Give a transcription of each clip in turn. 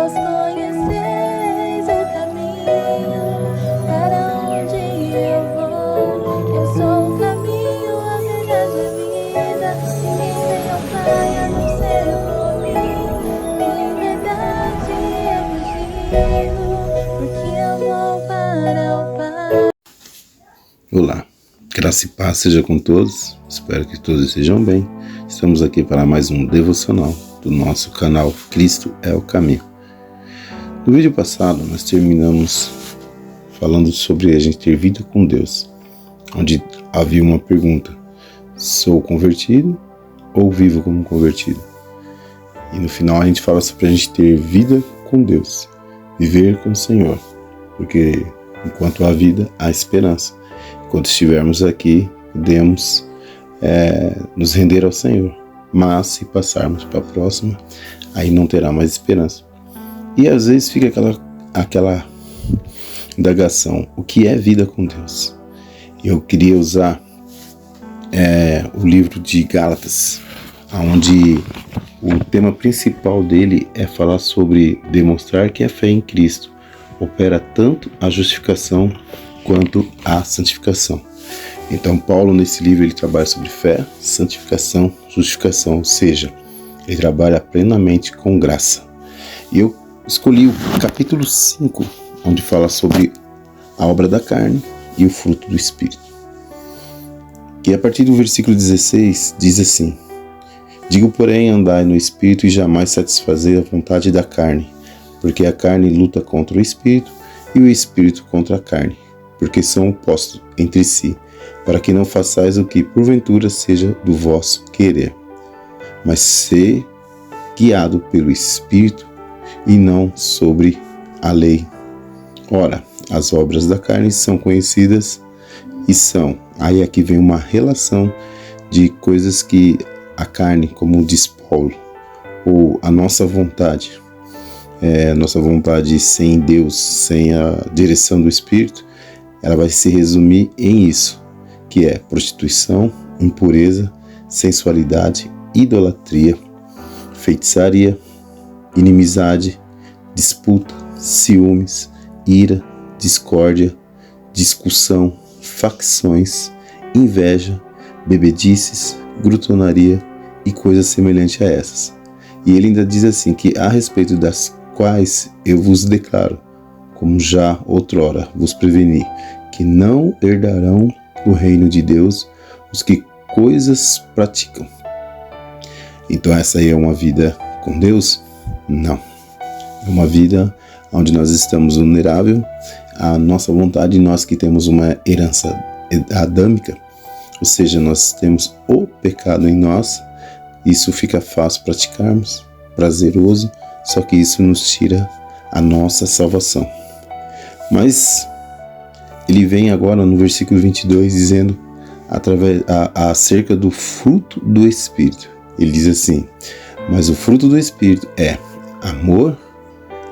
vós conheceis o caminho para onde eu vou. Eu sou o caminho, a verdade e a vida. Ninguém vem ao Pai a não ser por mim. Em verdade eu digo, porque eu vou para o Pai. Olá, graça e paz seja com todos, espero que todos estejam bem. Estamos aqui para mais um devocional do nosso canal Cristo é o Caminho. No vídeo passado nós terminamos falando sobre a gente ter vida com Deus, onde havia uma pergunta: sou convertido ou vivo como convertido? E no final a gente fala sobre a gente ter vida com Deus, viver com o Senhor, porque enquanto há vida, há esperança. Quando estivermos aqui, podemos nos render ao Senhor. Mas se passarmos para a próxima, aí não terá mais esperança. E às vezes fica aquela indagação: o que é vida com Deus? Eu queria usar o livro de Gálatas, onde o tema principal dele é falar sobre demonstrar que a fé em Cristo opera tanto a justificação quanto a santificação. Então Paulo nesse livro ele trabalha sobre fé, santificação, justificação, ou seja, ele trabalha plenamente com graça. E eu escolhi o capítulo 5, onde fala sobre a obra da carne e o fruto do Espírito. E a partir do versículo 16 diz assim: digo, porém, andai no Espírito e jamais satisfazer a vontade da carne, porque a carne luta contra o Espírito e o Espírito contra a carne, porque são opostos entre si, para que não façais o que porventura seja do vosso querer, mas ser guiado pelo Espírito e não sobre a lei. Ora, as obras da carne são conhecidas e são, aí aqui vem uma relação de coisas que a carne, como diz Paulo, ou a nossa vontade sem Deus, sem a direção do Espírito, ela vai se resumir em isso, que é prostituição, impureza, sensualidade, idolatria, feitiçaria, inimizade, disputa, ciúmes, ira, discórdia, discussão, facções, inveja, bebedices, glutonaria e coisas semelhantes a essas. E ele ainda diz assim que a respeito das quais eu vos declaro, como já outrora vos preveni, que não herdarão o reino de Deus os que coisas praticam. Então essa aí é uma vida com Deus? Não. É uma vida onde nós estamos vulnerável à nossa vontade, nós que temos uma herança adâmica, ou seja, nós temos o pecado em nós. Isso fica fácil praticarmos, prazeroso, só que isso nos tira a nossa salvação. Mas ele vem agora no versículo 22 dizendo acerca do fruto do Espírito. Ele diz assim: mas o fruto do Espírito é amor,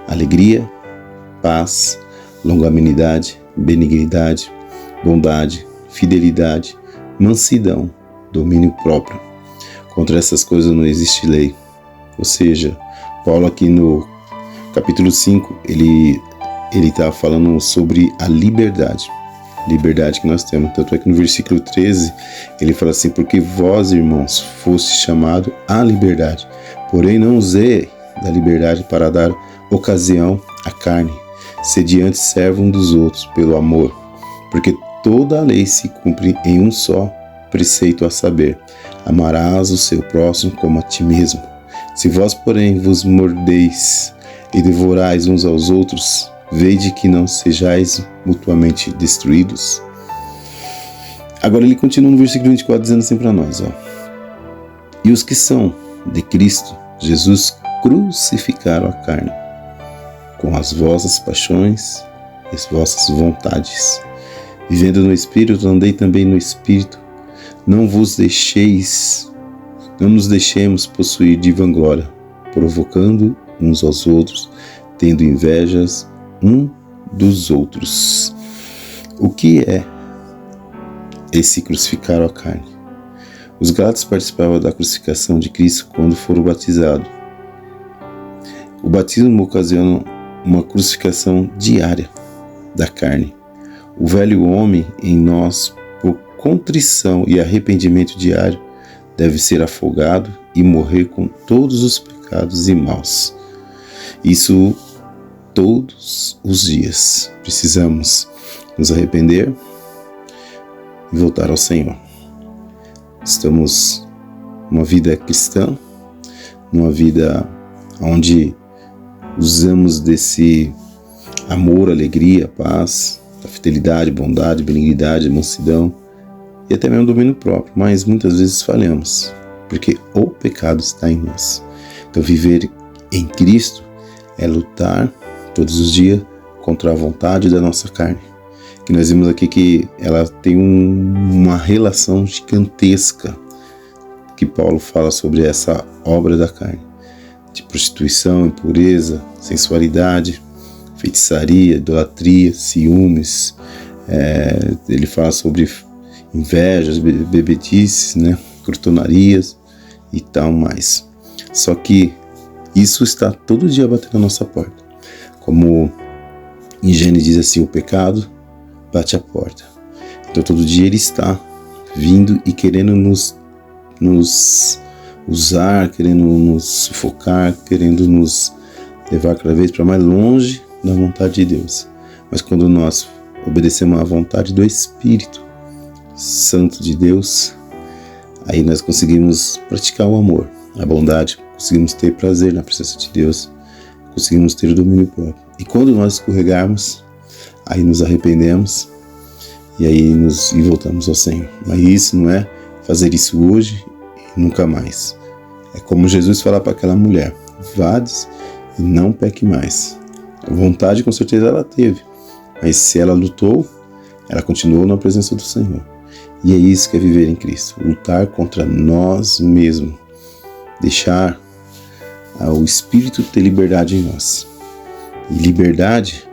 alegria, paz, longanimidade, benignidade, bondade, fidelidade, mansidão, domínio próprio. Contra essas coisas não existe lei. Ou seja, Paulo aqui no capítulo 5, ele está falando sobre a liberdade que nós temos. Tanto é que no versículo 13 ele fala assim: porque vós, irmãos, foste chamados à liberdade, porém não usei da liberdade para dar ocasião à carne, sede antes servo um dos outros pelo amor, porque toda a lei se cumpre em um só preceito, a saber: amarás o seu próximo como a ti mesmo. Se vós, porém, vos mordeis e devorais uns aos outros, vede que não sejais mutuamente destruídos. Agora ele continua no versículo 24 dizendo assim para nós: e os que são de Cristo Jesus crucificaram a carne com as vossas paixões e as vossas vontades. Vivendo no Espírito, andei também no Espírito. Não nos deixemos possuir de vanglória, provocando uns aos outros, tendo invejas um dos outros. O que é esse crucificar a carne? Os Gálatas participavam da crucificação de Cristo quando foram batizados. O batismo ocasiona uma crucificação diária da carne. O velho homem em nós, por contrição e arrependimento diário, deve ser afogado e morrer com todos os pecados e maus. Isso todos os dias. Precisamos nos arrepender e voltar ao Senhor. Estamos numa vida cristã, numa vida onde usamos desse amor, alegria, paz, a fidelidade, bondade, benignidade, mansidão e até mesmo domínio próprio, mas muitas vezes falhamos, porque o pecado está em nós. Então viver em Cristo é lutar todos os dias contra a vontade da nossa carne. Que nós vimos aqui que ela tem uma relação gigantesca, que Paulo fala sobre essa obra da carne, de prostituição, impureza, sensualidade, feitiçaria, idolatria, ciúmes. Ele fala sobre invejas, bebedices, crotonarias e tal mais. Só que isso está todo dia batendo na nossa porta. Como em Gênesis diz assim, o pecado bate a porta. Então todo dia ele está vindo e querendo nos usar, querendo nos sufocar, querendo nos levar cada vez para mais longe da vontade de Deus. Mas quando nós obedecemos à vontade do Espírito Santo de Deus, aí nós conseguimos praticar o amor, a bondade, conseguimos ter prazer na presença de Deus, conseguimos ter o domínio próprio. E quando nós escorregarmos, aí nos arrependemos e aí voltamos ao Senhor. Mas isso não é fazer isso hoje e nunca mais. É como Jesus falar para aquela mulher: vades e não peque mais. A vontade com certeza ela teve, mas se ela lutou, ela continuou na presença do Senhor. E é isso que é viver em Cristo, lutar contra nós mesmos, deixar o Espírito ter liberdade em nós. E liberdade,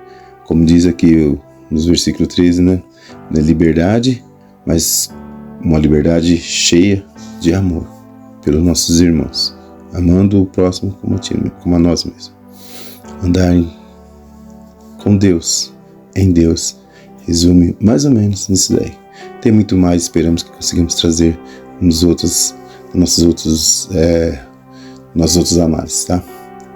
como diz aqui nos versículos 13, não é liberdade, mas uma liberdade cheia de amor pelos nossos irmãos, amando o próximo como a nós mesmos. Andar com Deus, em Deus, resume mais ou menos nisso daí. Tem muito mais, esperamos que conseguimos trazer nas nossas outras análises, tá?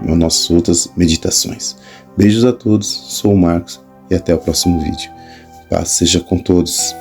Nas nossas outras meditações. Beijos a todos, sou o Marcos e até o próximo vídeo. Paz seja com todos.